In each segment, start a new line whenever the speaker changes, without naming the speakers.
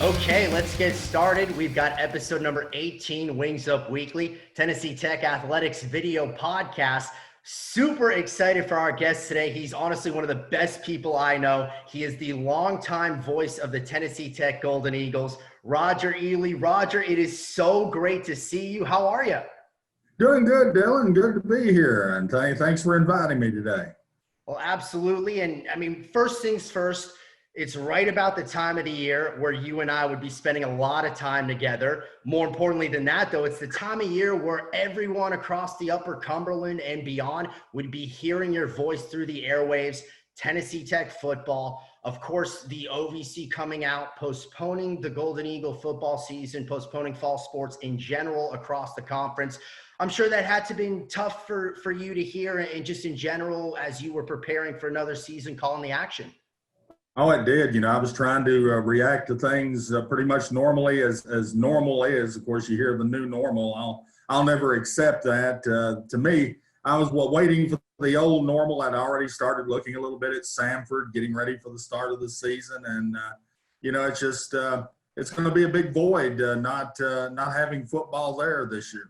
Okay, let's get started. We've got episode number 18, Wings Up Weekly, Tennessee Tech Athletics video podcast. Super excited for our guest today. He's honestly one of the best people I know. He is the longtime voice of the Tennessee Tech Golden Eagles, Roger Ealey. Roger, it is so great to see you. How are you?
Doing good, Dylan. Good to be here. And thanks for inviting me today.
Well, absolutely. And I mean, first things first, it's right about the time of the year where you and I would be spending a lot of time together. More importantly than that, though, it's the time of year where everyone across the Upper Cumberland and beyond would be hearing your voice through the airwaves. Tennessee Tech football, of course, the OVC coming out, postponing the Golden Eagle football season, postponing fall sports in general across the conference. I'm sure that had to be tough for you to hear, and just in general as you were preparing for another season, calling the action.
Oh, it did. I was trying to react to things pretty much normally as normal is. Of course, you hear the new normal. I'll never accept that. To me, I was waiting for the old normal. I'd already started looking a little bit at Samford, getting ready for the start of the season, and it's just it's going to be a big void not having football there this year.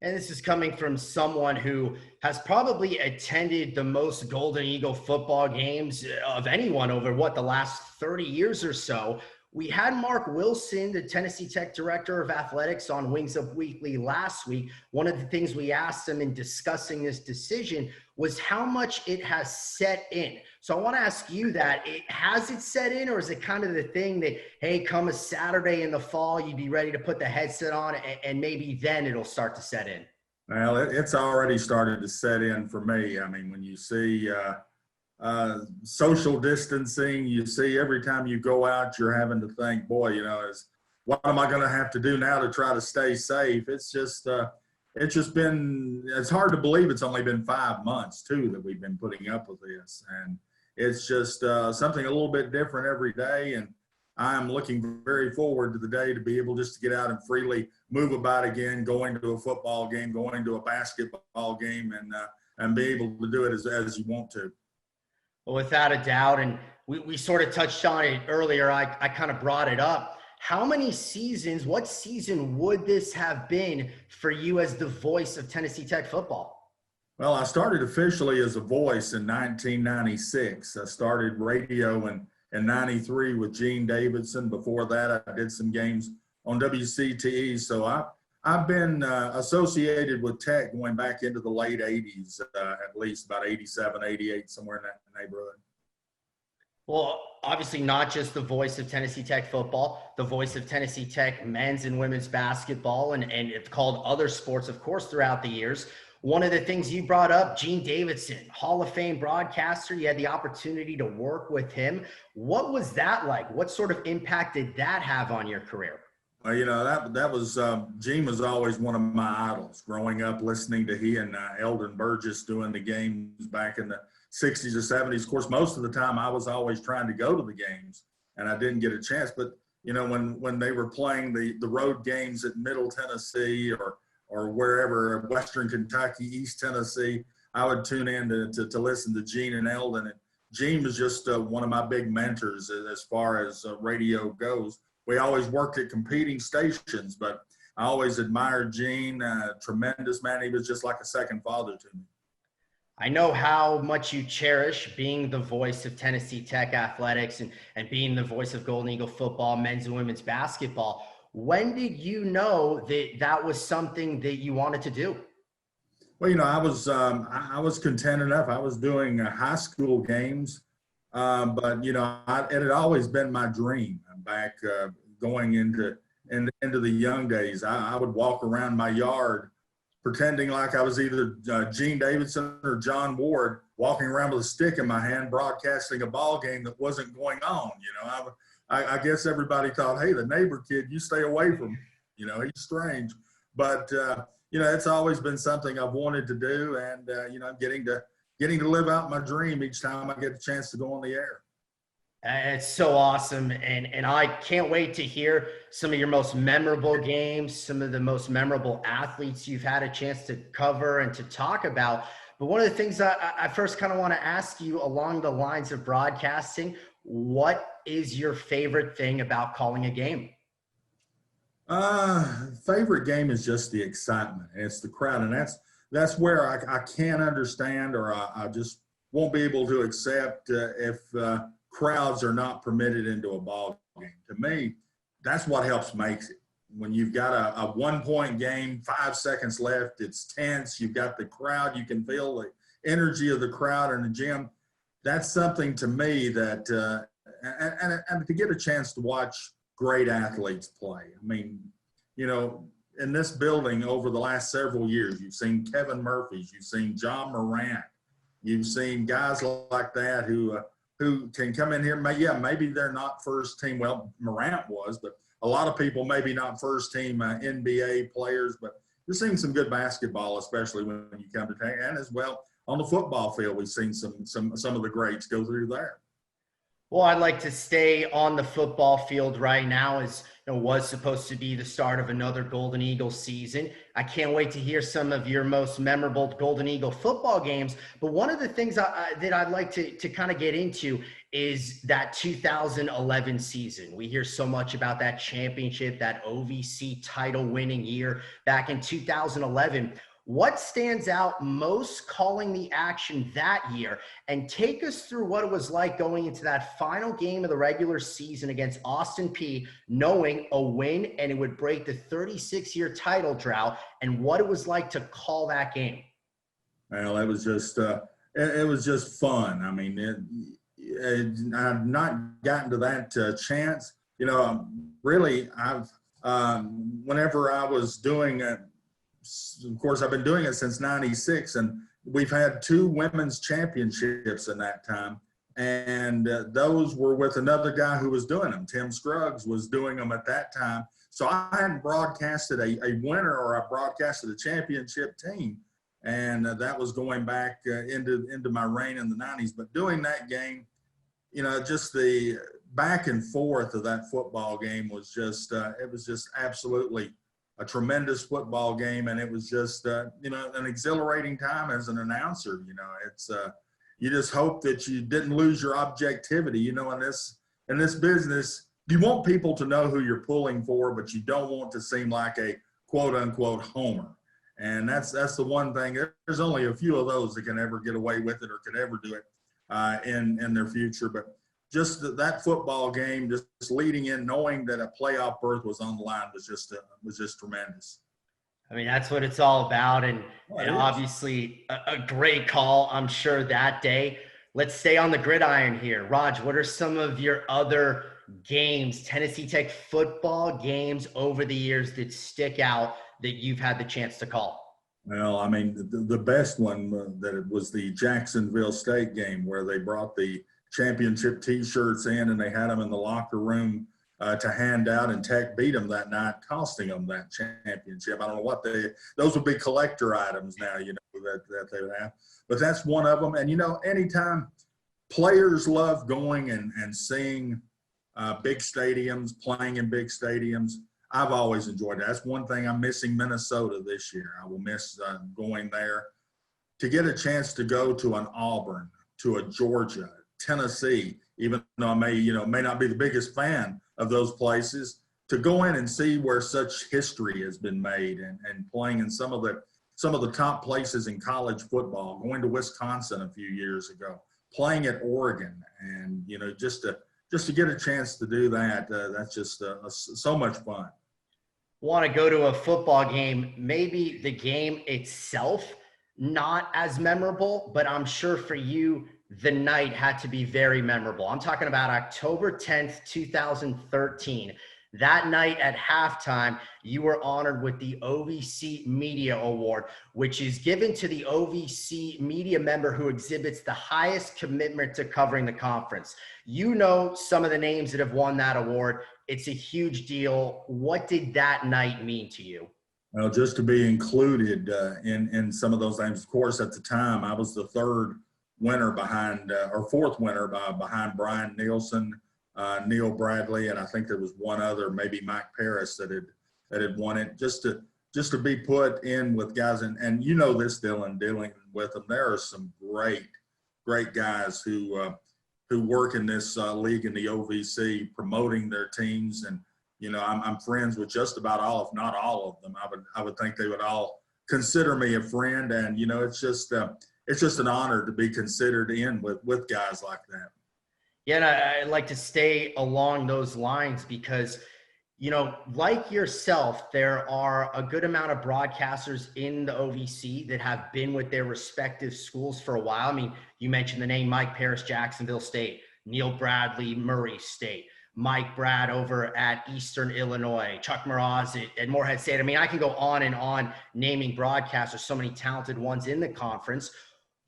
And this is coming from someone who has probably attended the most Golden Eagle football games of anyone over the last 30 years or so. We had Mark Wilson, the Tennessee Tech Director of Athletics, on Wings Up Weekly last week. One of the things we asked him in discussing this decision was how much it has set in. So I want to ask you that. Has it set in, or is it kind of the thing that, hey, come a Saturday in the fall, you'd be ready to put the headset on and maybe then it'll start to set in?
Well, it's already started to set in for me. I mean, when you see social distancing, you see every time you go out, you're having to think, boy, what am I going to have to do now to try to stay safe? It's hard to believe it's only been 5 months too that we've been putting up with this. And it's just something a little bit different every day. And I'm looking very forward to the day to be able just to get out and freely move about again, going to a football game, going to a basketball game, and be able to do it as you want to.
Well, without a doubt, and we sort of touched on it earlier, I kind of brought it up. How many seasons, what season would this have been for you as the voice of Tennessee Tech football?
Well, I started officially as a voice in 1996. I started radio in 93 with Gene Davidson. Before that, I did some games on WCTE. So I've been associated with Tech going back into the late 80s, at least about 87, 88, somewhere in that neighborhood.
Well, obviously not just the voice of Tennessee Tech football, the voice of Tennessee Tech men's and women's basketball, and it's called other sports, of course, throughout the years. One of the things you brought up, Gene Davidson, Hall of Fame broadcaster, you had the opportunity to work with him. What was that like? What sort of impact did that have on your career?
Well, that was Gene was always one of my idols growing up, listening to he and Eldon Burgess doing the games back in the 60s or 70s. Of course, most of the time I was always trying to go to the games and I didn't get a chance. But, when they were playing the road games at Middle Tennessee or wherever, Western Kentucky, East Tennessee, I would tune in to listen to Gene and Eldon. And Gene was just one of my big mentors as far as radio goes. We always worked at competing stations, but I always admired Gene, tremendous man. He was just like a second father to me.
I know how much you cherish being the voice of Tennessee Tech athletics and being the voice of Golden Eagle football, men's and women's basketball. When did you know that was something that you wanted to do?
Well, I was content enough. I was doing high school games, but it had always been my dream back going into the young days. I would walk around my yard pretending like I was either Gene Davidson or John Ward, walking around with a stick in my hand, broadcasting a ball game that wasn't going on. I guess everybody thought, hey, the neighbor kid, you stay away from him. He's strange. But, it's always been something I've wanted to do. And, I'm getting to live out my dream each time I get a chance to go on the air.
It's so awesome. And I can't wait to hear some of your most memorable games, some of the most memorable athletes you've had a chance to cover and to talk about. But one of the things I first kind of want to ask you along the lines of broadcasting, What is your favorite thing about calling a game?
Favorite game is just the excitement. It's the crowd, and that's where I can't understand, or I just won't be able to accept if crowds are not permitted into a ball game. To me, that's what helps makes it. When you've got a 1-point game, 5 seconds left, it's tense. You've got the crowd. You can feel the energy of the crowd in the gym. That's something to me that, and to get a chance to watch great athletes play. I mean, you know, in this building over the last several years, you've seen Kevin Murphy's, you've seen John Morant, you've seen guys like that who can come in here. Maybe they're not first team. Well, Morant was, but a lot of people maybe not first team NBA players. But you're seeing some good basketball, especially when you come to town, and as well on the football field, we've seen some of the greats go through there.
Well, I'd like to stay on the football field right now, as it was supposed to be the start of another Golden Eagle season. I can't wait to hear some of your most memorable Golden Eagle football games. But one of the things that I'd like to kind of get into is that 2011 season. We hear so much about that championship, that OVC title winning year back in 2011. What stands out most calling the action that year? And take us through what it was like going into that final game of the regular season against Austin Peay, knowing a win and it would break the 36-year title drought, and what it was like to call that game.
Well, it was just fun. I mean, I've not gotten to that chance. You know, really, whenever I was doing it, of course, I've been doing it since '96, and we've had 2 women's championships in that time. And those were with another guy who was doing them. Tim Scruggs was doing them at that time. So I hadn't broadcasted a winner, or I broadcasted a championship team. And that was going back into my reign in the 90s. But doing that game, you know, just the back and forth of that football game was just, it was just absolutely a tremendous football game. And it was just, you know, an exhilarating time as an announcer. You know, it's, you just hope that you didn't lose your objectivity. You know, in this business, you want people to know who you're pulling for, but you don't want to seem like a quote unquote homer. And that's the one thing. There's only a few of those that can ever get away with it or could ever do it in their future. But just that football game, just leading in, knowing that a playoff berth was on the line was just tremendous.
I mean, that's what it's all about. And obviously a great call, I'm sure, that day. Let's stay on the gridiron here. Raj, what are some of your other games, Tennessee Tech football games over the years that stick out that you've had the chance to call?
Well, I mean, the best one that it was the Jacksonville State game, where they brought the championship T-shirts in and they had them in the locker room to hand out, and Tech beat them that night, costing them that championship. I don't know what those would be collector items now, you know, that they would have. But that's one of them. And, you know, anytime players love going and seeing big stadiums, playing in big stadiums, I've always enjoyed that. That's one thing I'm missing Minnesota this year. I will miss going there. To get a chance to go to an Auburn, to a Georgia, Tennessee, even though I may not be the biggest fan of those places, to go in and see where such history has been made, and playing in some of the top places in college football, going to Wisconsin a few years ago, playing at Oregon, and, you know, just to get a chance to do that, that's just so much fun.
Want to go to a football game, maybe the game itself not as memorable, but I'm sure for you, the night had to be very memorable. I'm talking about October 10th, 2013. That night at halftime, you were honored with the OVC Media Award, which is given to the OVC media member who exhibits the highest commitment to covering the conference. You know some of the names that have won that award. It's a huge deal. What did that night mean to you?
Well, just to be included in some of those names. Of course, at the time, I was the third winner behind, or fourth winner behind Brian Nielsen, Neil Bradley, and I think there was one other, maybe Mike Paris, that had won it. Just to be put in with guys, and you know this, Dylan, dealing with them, there are some great guys who who work in this league in the OVC, promoting their teams. And I'm friends with just about all, if not all of them. I would think they would all consider me a friend, and it's just an honor to be considered in with guys like that.
Yeah, and I'd like to stay along those lines because, like yourself, there are a good amount of broadcasters in the OVC that have been with their respective schools for a while. I mean, you mentioned the name Mike Parrish, Jacksonville State, Neil Bradley, Murray State, Mike Brad over at Eastern Illinois, Chuck Mraz at Morehead State. I mean, I can go on and on naming broadcasters, so many talented ones in the conference.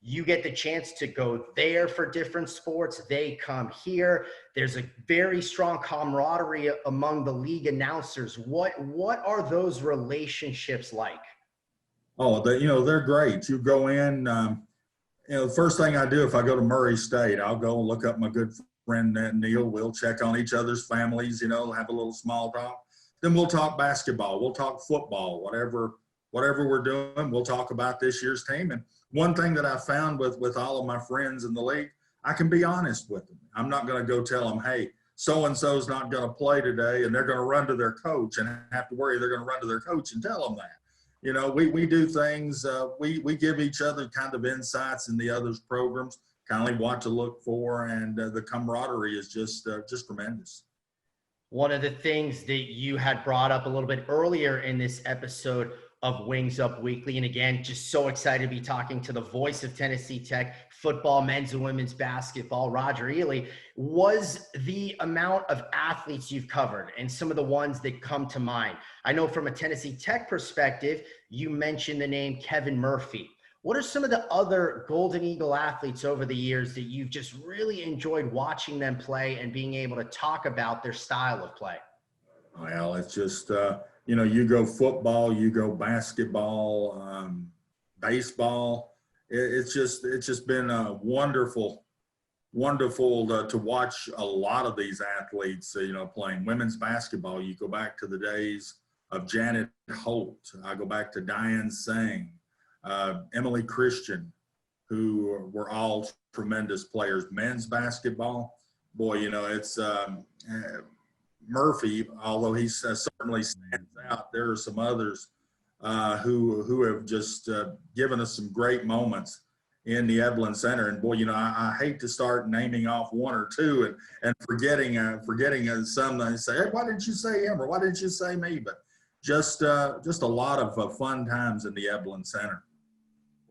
You get the chance to go there for different sports. They come here. There's a very strong camaraderie among the league announcers. What are those relationships like?
Oh, they're great. You go in, the first thing I do if I go to Murray State, I'll go look up my good friend Neil. We'll check on each other's families, have a little small talk. Then we'll talk basketball. We'll talk football, whatever we're doing. We'll talk about this year's team. And one thing that I found with all of my friends in the league, I can be honest with them. I'm not going to go tell them, hey, so-and-so's not going to play today, and they're going to run to their coach and have to worry they're going to run to their coach and tell them that. We do things, we give each other kind of insights in the other's programs, kind of what to look for, and the camaraderie is just tremendous.
One of the things that you had brought up a little bit earlier in this episode of Wings Up Weekly, and again, just so excited to be talking to the voice of Tennessee Tech football, men's and women's basketball, Roger Ealey, was the amount of athletes you've covered and some of the ones that come to mind. I know from a Tennessee Tech perspective, you mentioned the name Kevin Murphy. What are some of the other Golden Eagle athletes over the years that you've just really enjoyed watching them play and being able to talk about their style of play?
Well, it's just, you go football, you go basketball, baseball. It's just been wonderful to watch a lot of these athletes, playing women's basketball. You go back to the days of Janet Holt. I go back to Diane Singh, Emily Christian, who were all tremendous players. Men's basketball, boy, it's Murphy, although he certainly stands out. There are some others who have just given us some great moments in the Evelyn Center. And boy, I hate to start naming off one or two and forgetting some that say, hey, why didn't you say him or why didn't you say me? But just a lot of fun times in the Evelyn Center.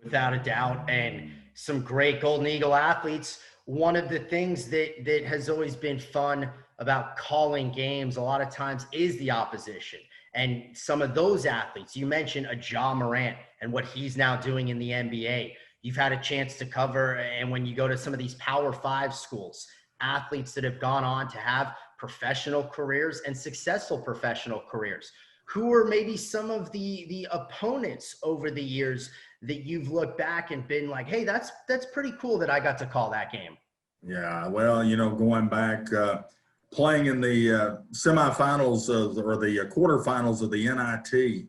Without a doubt, and some great Golden Eagle athletes. One of the things that has always been fun about calling games a lot of times is the opposition. And some of those athletes, you mentioned a Ja Morant and what he's now doing in the NBA. You've had a chance to cover, and when you go to some of these Power 5 schools, athletes that have gone on to have professional careers and successful professional careers. Who are maybe some of the opponents over the years that you've looked back and been like, hey, that's pretty cool that I got to call that game?
Yeah, well, going back, playing in the semifinals or the quarterfinals of the NIT,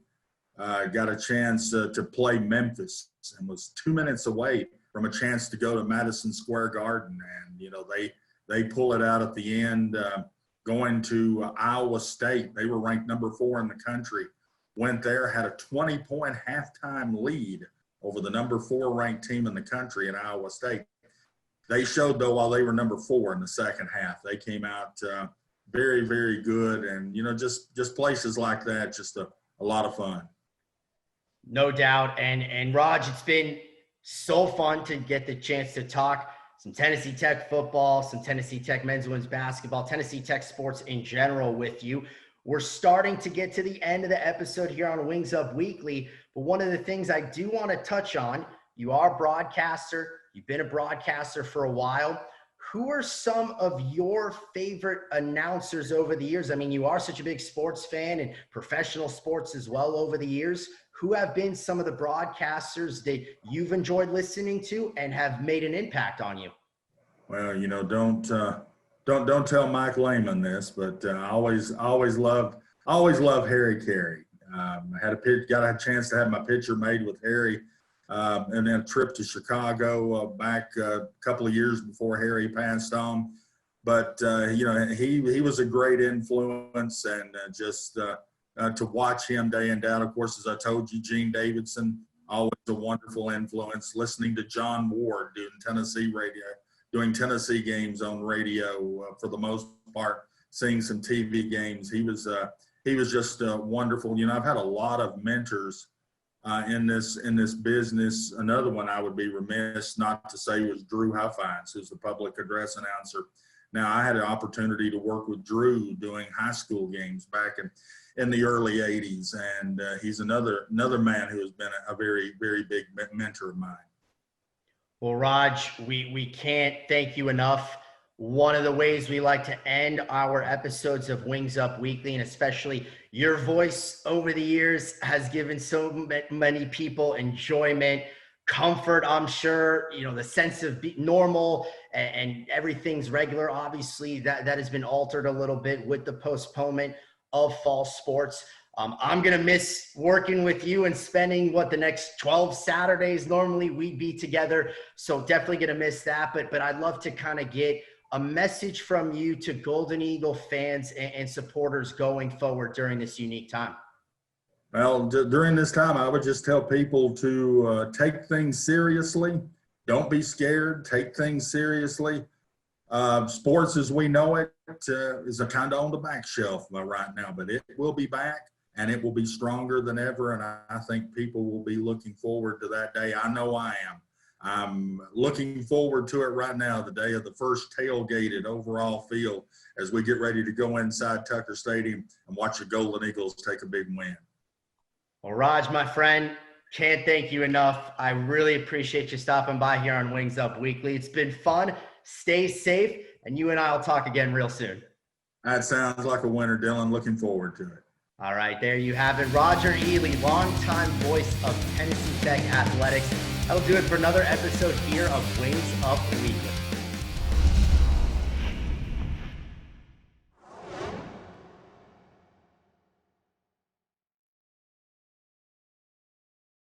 got a chance to play Memphis and was 2 minutes away from a chance to go to Madison Square Garden. And, they pull it out at the end, going to Iowa State. They were ranked number 4 in the country. Went there, had a 20-point halftime lead over the number 4 ranked team in the country in Iowa State. They showed, though, while they were number 4 in the second half. They came out very, very good. And, just places like that, just a lot of fun.
No doubt. And Raj, it's been so fun to get the chance to talk some Tennessee Tech football, some Tennessee Tech men's and women's basketball, Tennessee Tech sports in general with you. We're starting to get to the end of the episode here on Wings Up Weekly. But one of the things I do want to touch on, you are a broadcaster. You've been a broadcaster for a while. Who are some of your favorite announcers over the years? I mean, you are such a big sports fan and professional sports as well over the years. Who have been some of the broadcasters that you've enjoyed listening to and have made an impact on you?
Well, don't tell Mike Lehman this, but I always loved Harry Carey. I got a chance to have my picture made with Harry and then a trip to Chicago back a couple of years before Harry passed on. But he was a great influence, and just to watch him day in day out. Of course, as I told you, Gene Davidson, always a wonderful influence. Listening to John Ward doing Tennessee radio, doing Tennessee games on radio for the most part, seeing some TV games. He was just wonderful. I've had a lot of mentors in this business. Another one I would be remiss not to say was Drew Huffines, who's the public address announcer. Now, I had an opportunity to work with Drew doing high school games back in the early 80s, and he's another man who has been a very, very big mentor of mine.
Well, Raj, we can't thank you enough. One of the ways we like to end our episodes of Wings Up Weekly, and especially your voice over the years, has given so many people enjoyment, comfort. I'm sure, the sense of normal and everything's regular. Obviously, that has been altered a little bit with the postponement of fall sports. I'm going to miss working with you and spending the next 12 Saturdays normally we'd be together. So definitely going to miss that. But I'd love to kind of get a message from you to Golden Eagle fans and supporters going forward during this unique time.
Well, during this time, I would just tell people to take things seriously. Don't be scared. Take things seriously. Sports as we know it is a kind of on the back shelf right now, but it will be back, and it will be stronger than ever. And I think people will be looking forward to that day. I know I am. I'm looking forward to it right now, the day of the first tailgate at Overall Field, as we get ready to go inside Tucker Stadium and watch the Golden Eagles take a big win.
Well, Raj, my friend, can't thank you enough. I really appreciate you stopping by here on Wings Up Weekly. It's been fun. Stay safe, and you and I will talk again real soon.
That sounds like a winner, Dylan. Looking forward to it.
All right, there you have it. Roger Ealey, longtime voice of Tennessee Tech Athletics. That'll do it for another episode here of Wings Up Weekly.